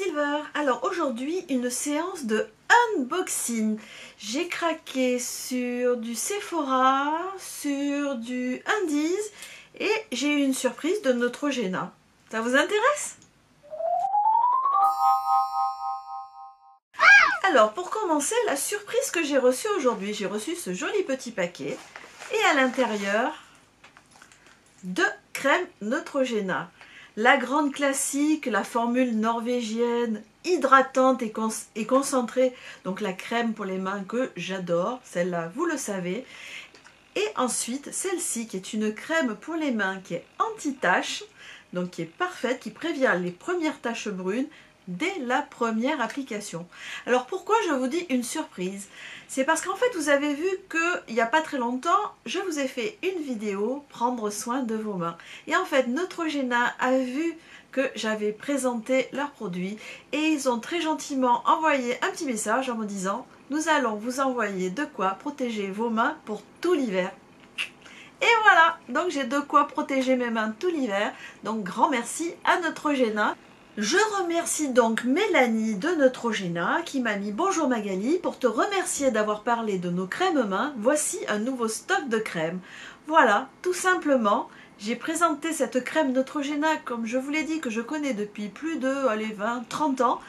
Silver. Alors aujourd'hui une séance de unboxing. J'ai craqué sur du Sephora, sur du Undies et j'ai eu une surprise de Neutrogena. Ça vous intéresse? Alors pour commencer, la surprise que j'ai reçue aujourd'hui, j'ai reçu ce joli petit paquet et à l'intérieur deux crèmes Neutrogena. La grande classique, la formule norvégienne, hydratante et concentrée. Donc la crème pour les mains que j'adore, celle-là vous le savez. Et ensuite celle-ci qui est une crème pour les mains qui est anti-taches, donc qui est parfaite, qui prévient les premières taches brunes dès la première application. Alors pourquoi je vous dis une surprise? C'est parce qu'en fait vous avez vu qu'il n'y a pas très longtemps, je vous ai fait une vidéo prendre soin de vos mains. Et en fait Neutrogena a vu que j'avais présenté leurs produits et ils ont très gentiment envoyé un petit message en me disant « Nous allons vous envoyer de quoi protéger vos mains pour tout l'hiver ». Et voilà, donc j'ai de quoi protéger mes mains tout l'hiver. Donc grand merci à Neutrogena. Je remercie donc Mélanie de Neutrogena qui m'a mis bonjour Magali pour te remercier d'avoir parlé de nos crèmes mains. Voici un nouveau stock de crèmes. Voilà, tout simplement, j'ai présenté cette crème Neutrogena comme je vous l'ai dit que je connais depuis plus de 20-30 ans.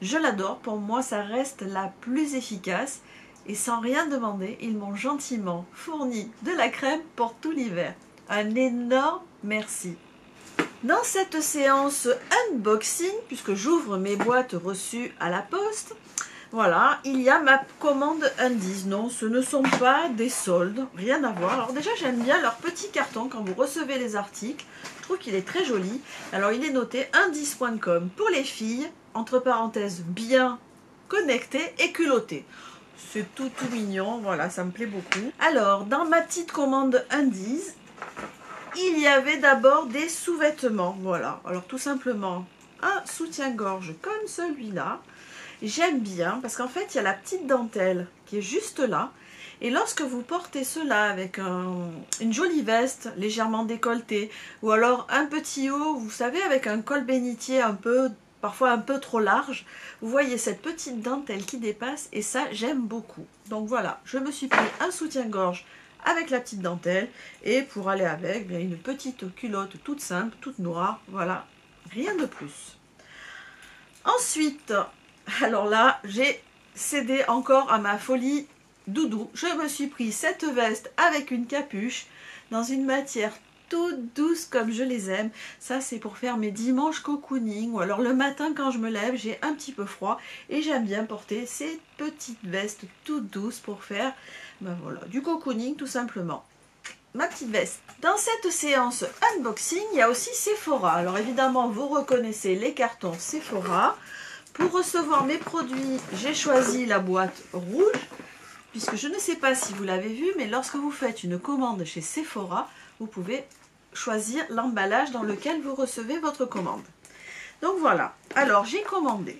Je l'adore, pour moi ça reste la plus efficace et sans rien demander, ils m'ont gentiment fourni de la crème pour tout l'hiver. Un énorme merci. Dans cette séance unboxing, puisque j'ouvre mes boîtes reçues à la poste, voilà, il y a ma commande Undies. Non, ce ne sont pas des soldes, rien à voir. Alors déjà, j'aime bien leur petit carton quand vous recevez les articles. Je trouve qu'il est très joli. Alors, il est noté undies.com pour les filles, entre parenthèses, bien connectées et culottées. C'est tout mignon, voilà, ça me plaît beaucoup. Alors, dans ma petite commande Undies, il y avait d'abord des sous-vêtements, voilà. Alors tout simplement un soutien-gorge comme celui-là. J'aime bien parce qu'en fait il y a la petite dentelle qui est juste là. Et lorsque vous portez cela avec une jolie veste légèrement décolletée ou alors un petit haut, vous savez, avec un col bénitier parfois un peu trop large, vous voyez cette petite dentelle qui dépasse et ça j'aime beaucoup. Donc voilà, je me suis pris un soutien-gorge avec la petite dentelle et pour aller avec bien une petite culotte toute simple, toute noire, voilà, rien de plus. Ensuite, alors là j'ai cédé encore à ma folie doudou, je me suis pris cette veste avec une capuche dans une matière toute douce comme je les aime. Ça c'est pour faire mes dimanches cocooning ou alors le matin quand je me lève j'ai un petit peu froid et j'aime bien porter ces petites vestes toutes douces pour faire voilà, du cocooning tout simplement. Ma petite veste. Dans cette séance unboxing il y a aussi Sephora. Alors évidemment vous reconnaissez les cartons Sephora. Pour recevoir mes produits j'ai choisi la boîte rouge puisque je ne sais pas si vous l'avez vu mais lorsque vous faites une commande chez Sephora vous pouvez choisir l'emballage dans lequel vous recevez votre commande. Donc voilà, alors j'ai commandé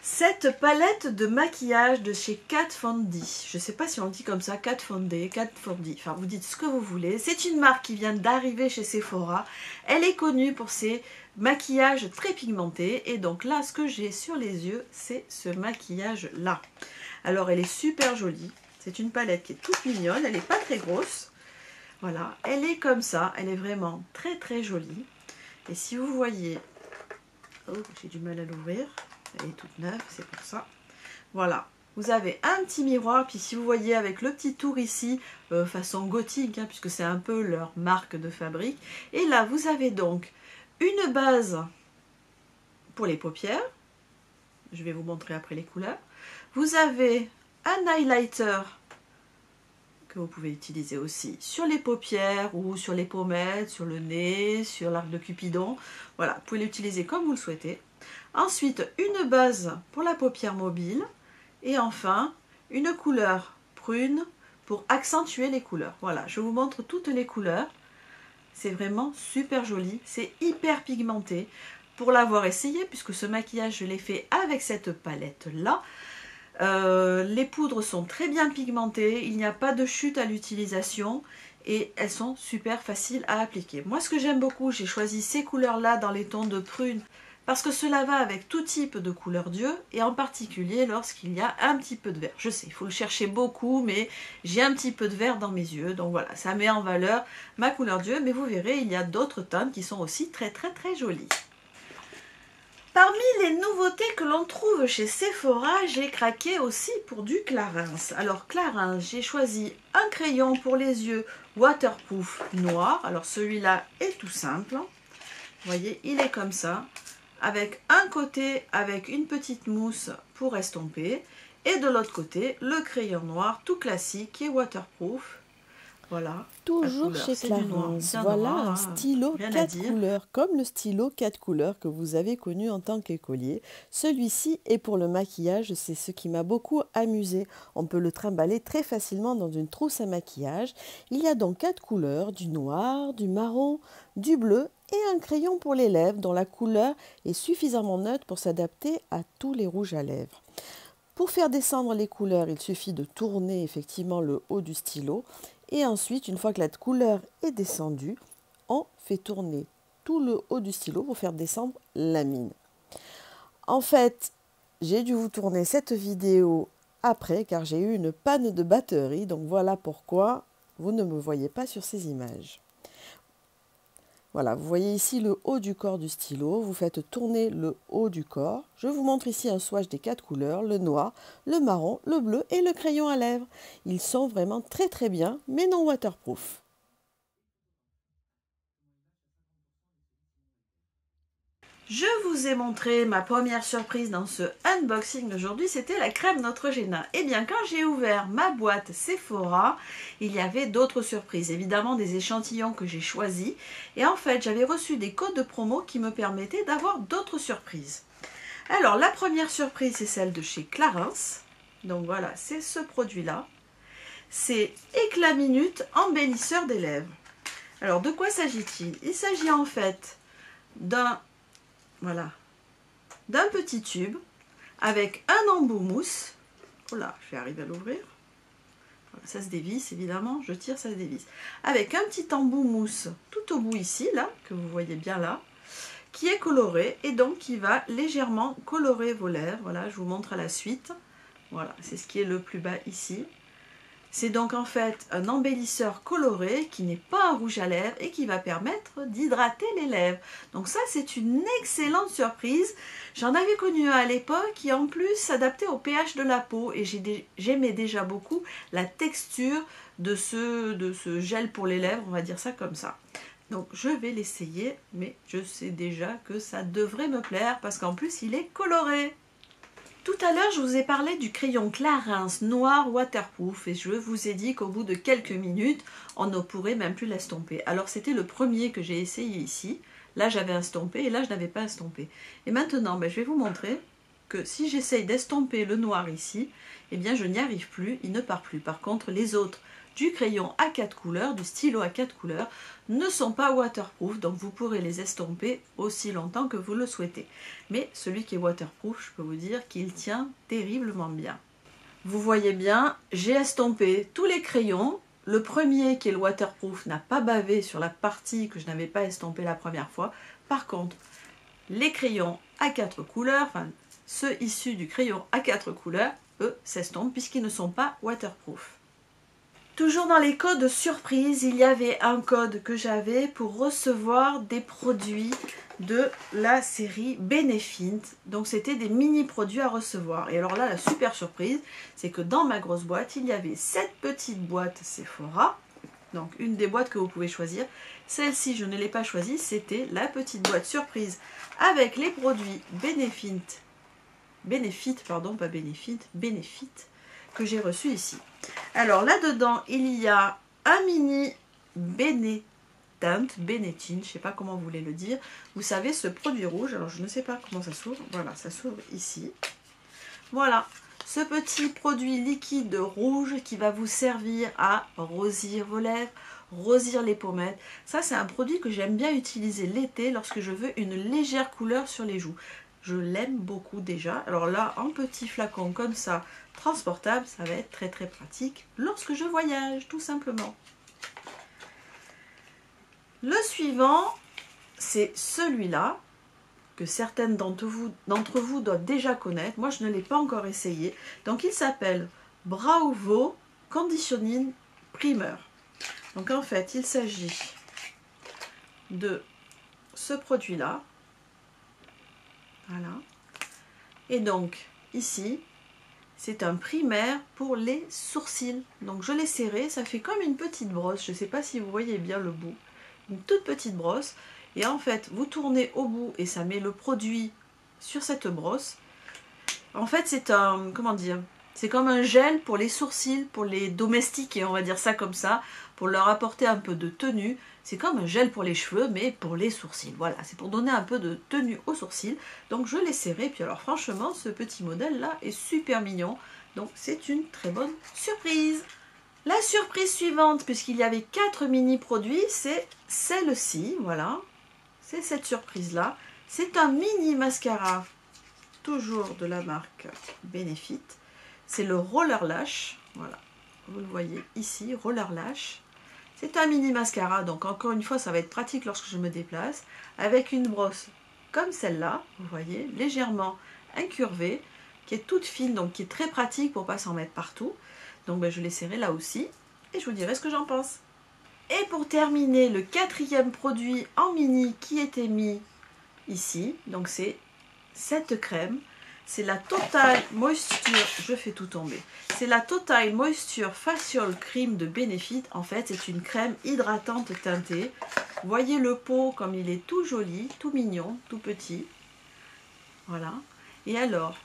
cette palette de maquillage de chez Kat Von D. Je ne sais pas si on le dit comme ça, Kat Von D, Kat Von D, enfin vous dites ce que vous voulez. C'est une marque qui vient d'arriver chez Sephora. Elle est connue pour ses maquillages très pigmentés et donc là ce que j'ai sur les yeux c'est ce maquillage là. Alors elle est super jolie, c'est une palette qui est toute mignonne, elle n'est pas très grosse. Voilà, elle est comme ça, elle est vraiment très jolie. Et si vous voyez, oh j'ai du mal à l'ouvrir, elle est toute neuve, c'est pour ça. Voilà, vous avez un petit miroir, puis si vous voyez avec le petit tour ici, façon gothique, hein, puisque c'est un peu leur marque de fabrique. Et là, vous avez donc une base pour les paupières. Je vais vous montrer après les couleurs. Vous avez un highlighter que vous pouvez utiliser aussi sur les paupières ou sur les pommettes, sur le nez, sur l'arc de Cupidon. Voilà, vous pouvez l'utiliser comme vous le souhaitez. Ensuite, une base pour la paupière mobile. Et enfin, une couleur prune pour accentuer les couleurs. Voilà, je vous montre toutes les couleurs. C'est vraiment super joli. C'est hyper pigmenté. Pour l'avoir essayé, puisque ce maquillage, je l'ai fait avec cette palette-là, les poudres sont très bien pigmentées, il n'y a pas de chute à l'utilisation et elles sont super faciles à appliquer. Moi ce que j'aime beaucoup, j'ai choisi ces couleurs là dans les tons de prune parce que cela va avec tout type de couleur d'yeux et en particulier lorsqu'il y a un petit peu de vert. Je sais, il faut le chercher beaucoup, mais j'ai un petit peu de vert dans mes yeux, donc voilà, ça met en valeur ma couleur d'yeux, mais vous verrez, il y a d'autres teintes qui sont aussi très jolies. Parmi les nouveautés que l'on trouve chez Sephora, j'ai craqué aussi pour du Clarins. Alors Clarins, j'ai choisi un crayon pour les yeux waterproof noir. Alors celui-là est tout simple. Vous voyez, il est comme ça, avec un côté avec une petite mousse pour estomper, et de l'autre côté, le crayon noir tout classique qui est waterproof. Voilà. Toujours chez Clarins, voilà un stylo 4 couleurs, comme le stylo 4 couleurs que vous avez connu en tant qu'écolier. Celui-ci est pour le maquillage, c'est ce qui m'a beaucoup amusé. On peut le trimballer très facilement dans une trousse à maquillage. Il y a donc 4 couleurs, du noir, du marron, du bleu et un crayon pour les lèvres dont la couleur est suffisamment neutre pour s'adapter à tous les rouges à lèvres. Pour faire descendre les couleurs, il suffit de tourner effectivement le haut du stylo. Et ensuite, une fois que la couleur est descendue, on fait tourner tout le haut du stylo pour faire descendre la mine. En fait, j'ai dû vous tourner cette vidéo après car j'ai eu une panne de batterie. Donc voilà pourquoi vous ne me voyez pas sur ces images. Voilà, vous voyez ici le haut du corps du stylo. Vous faites tourner le haut du corps. Je vous montre ici un swatch des 4 couleurs, le noir, le marron, le bleu et le crayon à lèvres. Ils sont vraiment très bien, mais non waterproof. Je vous ai montré ma première surprise dans ce unboxing d'aujourd'hui, c'était la crème Neutrogena. Et bien quand j'ai ouvert ma boîte Sephora, il y avait d'autres surprises, évidemment des échantillons que j'ai choisis. Et en fait j'avais reçu des codes de promo qui me permettaient d'avoir d'autres surprises. Alors la première surprise c'est celle de chez Clarins. Donc voilà, c'est ce produit-là. C'est Éclat Minute embellisseur des lèvres. Alors de quoi s'agit-il? Il s'agit en fait d'un petit tube avec un embout mousse. Oh là, je vais arriver à l'ouvrir. Voilà, ça se dévisse évidemment, je tire, ça se dévisse. Avec un petit embout mousse tout au bout ici, là, que vous voyez bien là, qui est coloré et donc qui va légèrement colorer vos lèvres. Voilà, je vous montre à la suite. Voilà, c'est ce qui est le plus bas ici. C'est donc en fait un embellisseur coloré qui n'est pas un rouge à lèvres et qui va permettre d'hydrater les lèvres. Donc ça c'est une excellente surprise. J'en avais connu un à l'époque qui en plus s'adaptait au pH de la peau et j'aimais déjà beaucoup la texture de ce gel pour les lèvres, on va dire ça comme ça. Donc je vais l'essayer, mais je sais déjà que ça devrait me plaire parce qu'en plus il est coloré. Tout à l'heure, je vous ai parlé du crayon Clarins noir waterproof et je vous ai dit qu'au bout de quelques minutes, on ne pourrait même plus l'estomper. Alors c'était le premier que j'ai essayé ici. Là, j'avais estompé et là, je n'avais pas estompé. Et maintenant, je vais vous montrer que si j'essaye d'estomper le noir ici, eh bien, je n'y arrive plus, il ne part plus. Par contre, les autres du crayon à 4 couleurs, du stylo à 4 couleurs, ne sont pas waterproof, donc vous pourrez les estomper aussi longtemps que vous le souhaitez. Mais celui qui est waterproof, je peux vous dire qu'il tient terriblement bien. Vous voyez bien, j'ai estompé tous les crayons. Le premier qui est le waterproof n'a pas bavé sur la partie que je n'avais pas estompée la première fois. Par contre, les crayons à 4 couleurs, enfin ceux issus du crayon à 4 couleurs, eux s'estompent puisqu'ils ne sont pas waterproof. Toujours dans les codes surprise, il y avait un code que j'avais pour recevoir des produits de la série Benefit. Donc c'était des mini produits à recevoir. Et alors là, la super surprise, c'est que dans ma grosse boîte, il y avait cette petite boîte Sephora. Donc une des boîtes que vous pouvez choisir. Celle-ci, je ne l'ai pas choisie, c'était la petite boîte surprise avec les produits Benefit, que j'ai reçu ici. Alors là-dedans, il y a un mini Benetint, je ne sais pas comment vous voulez le dire. Vous savez, ce produit rouge, alors je ne sais pas comment ça s'ouvre. Voilà, ça s'ouvre ici. Voilà, ce petit produit liquide rouge qui va vous servir à rosir vos lèvres, rosir les pommettes. Ça, c'est un produit que j'aime bien utiliser l'été lorsque je veux une légère couleur sur les joues. Je l'aime beaucoup déjà. Alors là, en petit flacon comme ça, transportable, ça va être très pratique lorsque je voyage, tout simplement. Le suivant, c'est celui-là. que certaines d'entre vous doivent déjà connaître. Moi, je ne l'ai pas encore essayé. Donc, il s'appelle Bravo Conditioning Primer. Donc, en fait, il s'agit de ce produit-là. Voilà. Et donc, ici, c'est un primaire pour les sourcils. Donc, je l'ai serré. Ça fait comme une petite brosse. Je ne sais pas si vous voyez bien le bout. Une toute petite brosse. Et en fait, vous tournez au bout et ça met le produit sur cette brosse. En fait, c'est un, comment dire, c'est comme un gel pour les sourcils, pour les domestiquer, on va dire ça comme ça, pour leur apporter un peu de tenue. C'est comme un gel pour les cheveux, mais pour les sourcils. Voilà, c'est pour donner un peu de tenue aux sourcils. Donc, je l'ai serré. Puis alors, franchement, ce petit modèle-là est super mignon. Donc, c'est une très bonne surprise. La surprise suivante, puisqu'il y avait 4 mini-produits, c'est celle-ci, voilà. C'est cette surprise-là. C'est un mini mascara, toujours de la marque Benefit. C'est le Roller Lash, voilà. Vous le voyez ici, Roller Lash. C'est un mini mascara, donc encore une fois, ça va être pratique lorsque je me déplace. Avec une brosse comme celle-là, vous voyez, légèrement incurvée, qui est toute fine, donc qui est très pratique pour ne pas s'en mettre partout. Donc ben, je l'ai serré là aussi, et je vous dirai ce que j'en pense. Et pour terminer, le 4e produit en mini qui était mis ici, donc c'est cette crème, c'est la Total Moisture, je fais tout tomber, c'est la Total Moisture Facial Cream de Benefit. En fait, c'est une crème hydratante teintée. Vous voyez le pot comme il est tout joli, tout mignon, tout petit. Voilà. Et alors,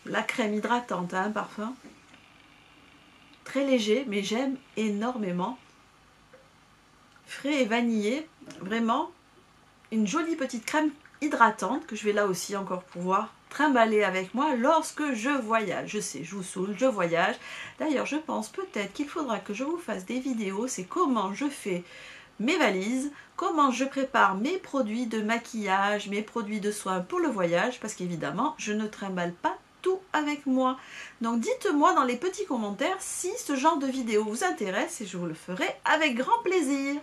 la crème hydratante a un parfum très léger, mais j'aime énormément. Frais et vanillé, vraiment une jolie petite crème hydratante que je vais là aussi encore pouvoir trimballer avec moi lorsque je voyage. Je sais, je vous saoule, je voyage. D'ailleurs, je pense peut-être qu'il faudra que je vous fasse des vidéos, c'est comment je fais mes valises, comment je prépare mes produits de maquillage, mes produits de soins pour le voyage, parce qu'évidemment, je ne trimballe pas tout avec moi. Donc dites-moi dans les petits commentaires si ce genre de vidéo vous intéresse et je vous le ferai avec grand plaisir.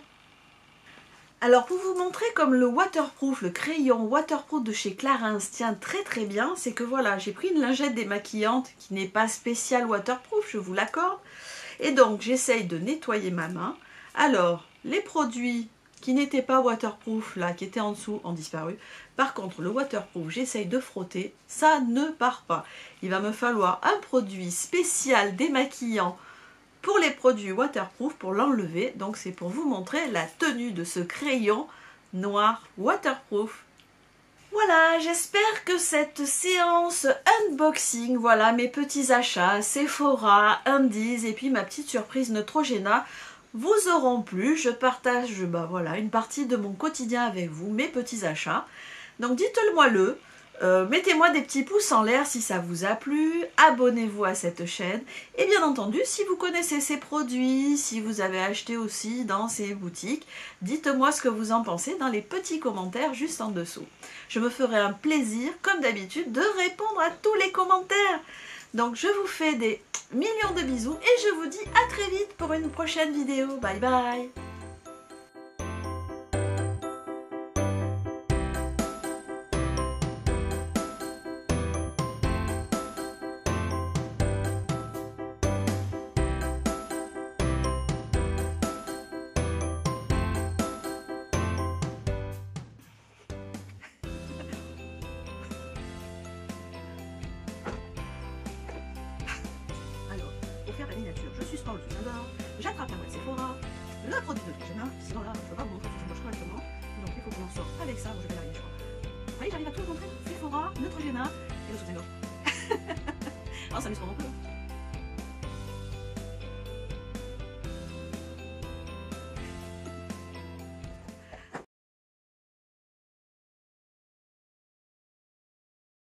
Alors pour vous montrer comme le waterproof, le crayon waterproof de chez Clarins tient très bien, c'est que voilà, j'ai pris une lingette démaquillante qui n'est pas spéciale waterproof, je vous l'accorde. Et donc j'essaye de nettoyer ma main. Alors les produits qui n'étaient pas waterproof, là, qui étaient en dessous, ont disparu. Par contre, le waterproof, j'essaye de frotter, ça ne part pas. Il va me falloir un produit spécial démaquillant pour les produits waterproof pour l'enlever. Donc c'est pour vous montrer la tenue de ce crayon noir waterproof. Voilà, j'espère que cette séance unboxing, voilà mes petits achats, Sephora, Undies et puis ma petite surprise Neutrogena vous auront plu. Je partage voilà, une partie de mon quotidien avec vous, mes petits achats. Donc dites-le-moi-le. Mettez-moi des petits pouces en l'air si ça vous a plu, abonnez-vous à cette chaîne et bien entendu si vous connaissez ces produits, si vous avez acheté aussi dans ces boutiques, dites-moi ce que vous en pensez dans les petits commentaires juste en dessous. Je me ferai un plaisir comme d'habitude de répondre à tous les commentaires. Donc je vous fais des millions de bisous et je vous dis à très vite pour une prochaine vidéo. Bye bye. Faire la miniature, je suspends le sous-standard, j'attrape la boîte Sephora, le produit de Neutrogena, sinon là je ne peux pas vous montrer si ça marche correctement, donc il faut qu'on en sorte avec ça, je vais l'arriver je crois. Vous voyez, j'arrive à tout vous montrer, Sephora, Neutrogena et le soutien-gorge. Oh, ça m'amuse pas non plus.